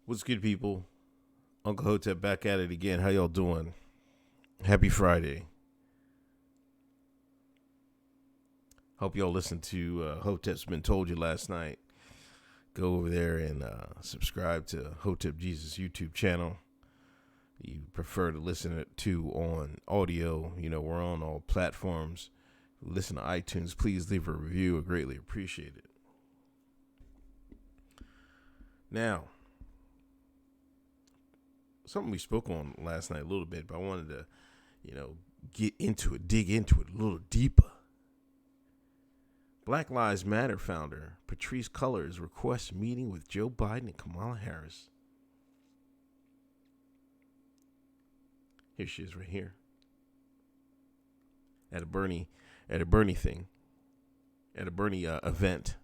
What's good, people? Uncle Hotep back at it again. How y'all doing? Happy Friday. Hope y'all listened to Hoteps Been Told You last night. Go over there and subscribe to Hotep Jesus YouTube channel. You prefer to listen to on audio. You know, we're on all platforms. Listen to iTunes. Please leave a review. I greatly appreciate it. Now, something we spoke on last night a little bit, but I wanted to, get into it, dig into it a little deeper. Black Lives Matter founder Patrisse Cullors requests meeting with Joe Biden and Kamala Harris. Here she is right here. At a Bernie thing. At a Bernie event.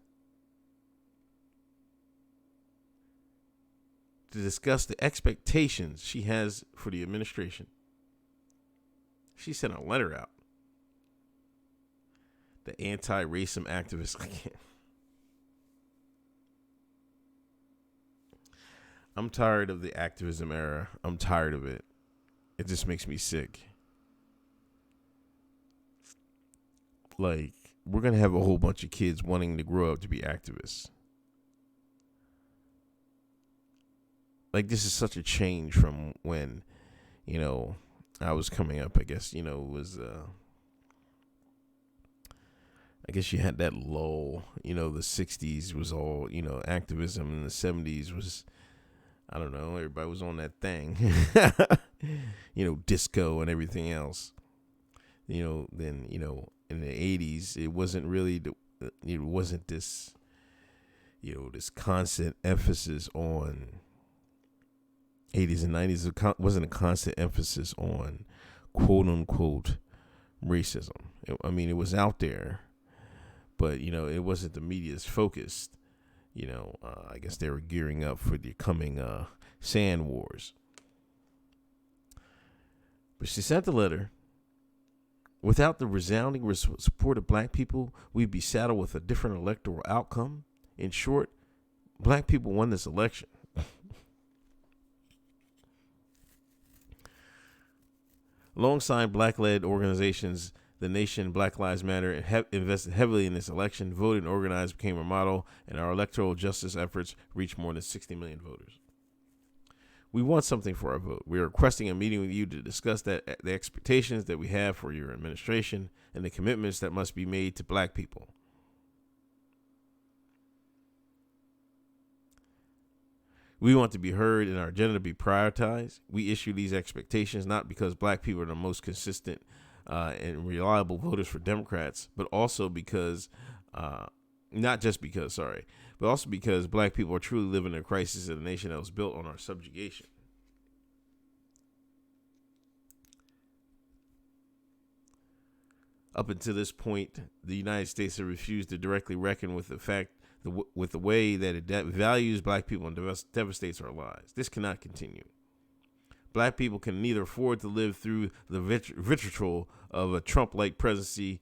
To discuss the expectations she has for the administration. She sent a letter out. The anti-racism activist. I'm tired of the activism era. I'm tired of it. It just makes me sick. Like, we're going to have a whole bunch of kids wanting to grow up to be activists. Like, this is such a change from when, I was coming up. I guess, it was, I guess you had that lull, the 60s was all, activism, and the 70s was, I don't know, everybody was on that thing, disco and everything else. Then, in the 80s, it wasn't really, it wasn't this, this constant emphasis on 80s and 90s wasn't a constant emphasis on quote unquote racism. It was out there, but it wasn't the media's focused. I guess they were gearing up for the coming sand wars. But she sent the letter. Without the resounding support of black people, we'd be saddled with a different electoral outcome. In short, black people won this election. Alongside black-led organizations, the nation, Black Lives Matter, invested heavily in this election, voted and organized became a model, and our electoral justice efforts reached more than 60 million voters. We want something for our vote. We are requesting a meeting with you to discuss the expectations that we have for your administration and the commitments that must be made to black people. We want to be heard and our agenda to be prioritized. We issue these expectations not because black people are the most consistent and reliable voters for Democrats, but also because, but also because black people are truly living in a crisis in a nation that was built on our subjugation. Up until this point, the United States has refused to directly reckon with the way that it values black people and devastates our lives. This cannot continue. Black people can neither afford to live through the vitriol of a Trump-like presidency,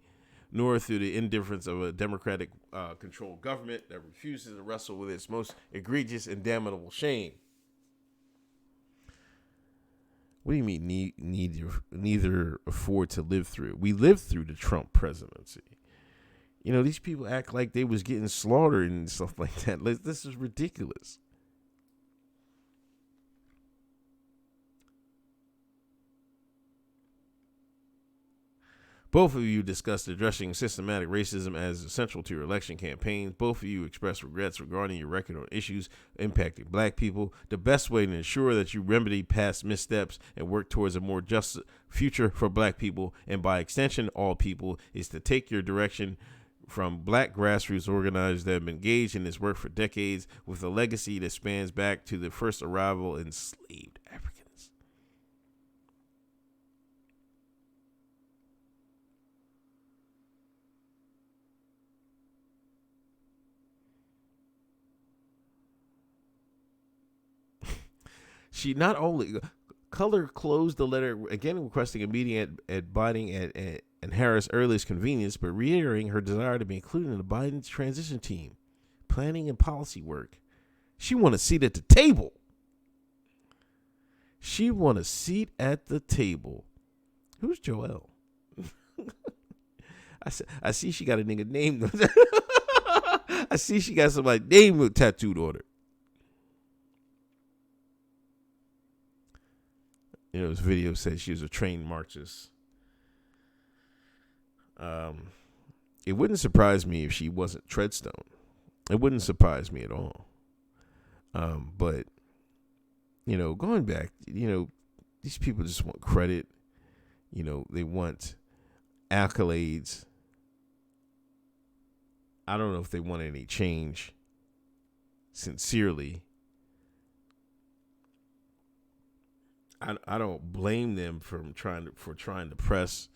nor through the indifference of a Democratic-controlled government that refuses to wrestle with its most egregious and damnable shame. What do you mean neither afford to live through? We lived through the Trump presidency. These people act like they was getting slaughtered and stuff like that. This is ridiculous. Both of you discussed addressing systematic racism as essential to your election campaigns. Both of you expressed regrets regarding your record on issues impacting black people. The best way to ensure that you remedy past missteps and work towards a more just future for black people, and by extension all people, is to take your direction from black grassroots organizers that have been engaged in this work for decades with a legacy that spans back to the first arrival of enslaved Africans. She not only Cullors closed the letter again requesting a meeting at Biden and Harris' earliest convenience, but reiterating her desire to be included in the Biden's transition team, planning and policy work. She want a seat at the table. She want a seat at the table. Who's Joelle? I see she got a nigga named. I see she got somebody named tattooed on her. This video said she was a trained Marxist. It wouldn't surprise me if she wasn't Treadstone. It wouldn't surprise me at all. But, going back, these people just want credit. They want accolades. I don't know if they want any change. Sincerely. I don't blame them for trying to press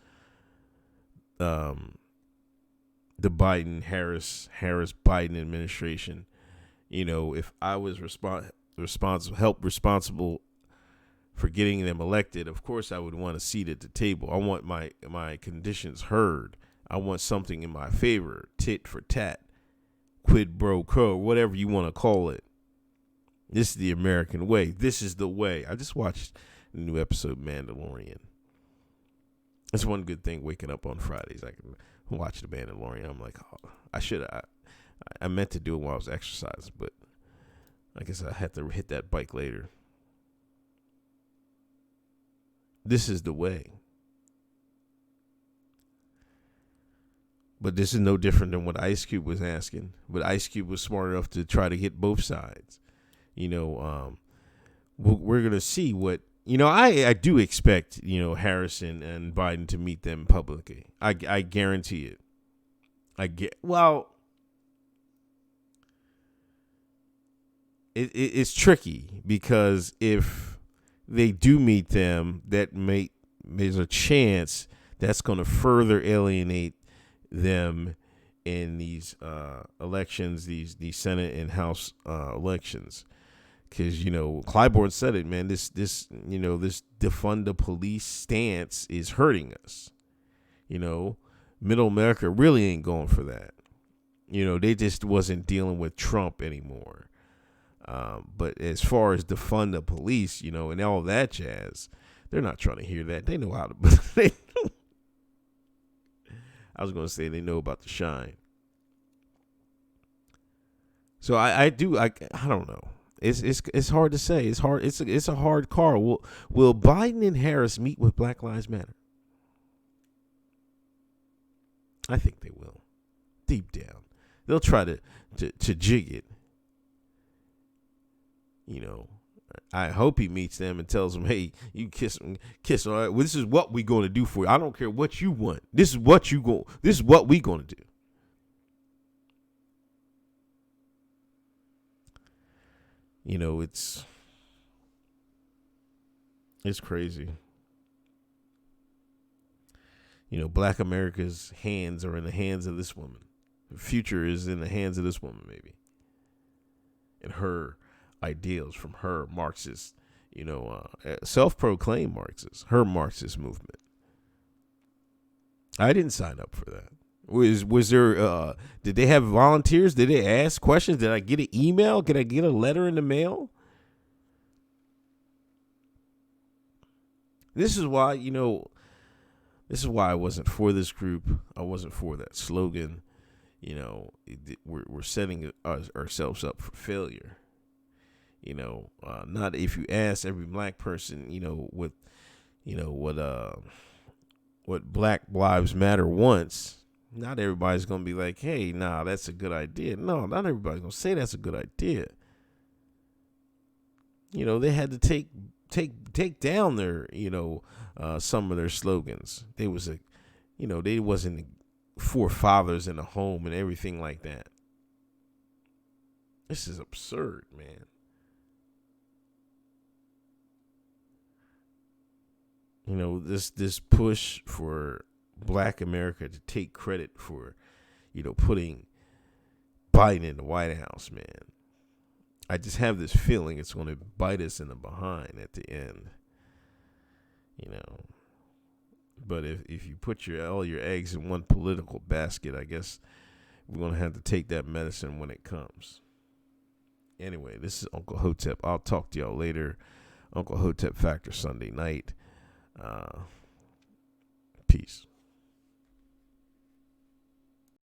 the Biden Harris Biden administration. If I was responsible for getting them elected, of course I would want a seat at the table. I want my conditions heard. I want something in my favor, tit for tat, quid pro quo, whatever you want to call it. This is the American way. This is the way. I just watched a new episode of Mandalorian. That's one good thing waking up on Fridays. I can watch the Mandalorian. I'm like, oh, I meant to do it while I was exercising, but I guess I had to hit that bike later. This is the way. But this is no different than what Ice Cube was asking. But Ice Cube was smart enough to try to hit both sides. We're going to see what, I do expect, Harrison and Biden to meet them publicly. I guarantee it. It's tricky because if they do meet them, there's a chance that's going to further alienate them in these elections, these Senate and House elections, because Clyburn said it, man. This defund the police stance is hurting us. Middle America really ain't going for that. They just wasn't dealing with Trump anymore. But as far as defund the police, and all that jazz, they're not trying to hear that. They know how to. I was going to say they know about the shine. So I don't know. It's hard to say. It's hard. It's a hard call. Will Biden and Harris meet with Black Lives Matter? I think they will. Deep down, they'll try to jig it. I hope he meets them and tells them, "Hey, you kiss. All right. Well, this is what we're going to do for you. I don't care what you want. This is what we're going to do." It's crazy. Black America's hands are in the hands of this woman. The future is in the hands of this woman, maybe. And her ideals from her Marxist, self-proclaimed Marxist, her Marxist movement. I didn't sign up for that. Was there, did they have volunteers? Did they ask questions? Did I get an email? Did I get a letter in the mail? This is why I wasn't for this group. I wasn't for that slogan. We're setting ourselves up for failure. Not if you ask every black person, what Black Lives Matter wants, not everybody's going to be like, hey, nah, that's a good idea. No, not everybody's going to say that's a good idea. They had to take down their, some of their slogans. They wasn't forefathers in the home and everything like that. This is absurd, man. This push for Black America to take credit for, putting Biden in the White House, man. I just have this feeling it's going to bite us in the behind at the end. But if you put all your eggs in one political basket, I guess we're going to have to take that medicine when it comes. Anyway, this is Uncle Hotep. I'll talk to y'all later. Uncle Hotep Factor Sunday night. Peace.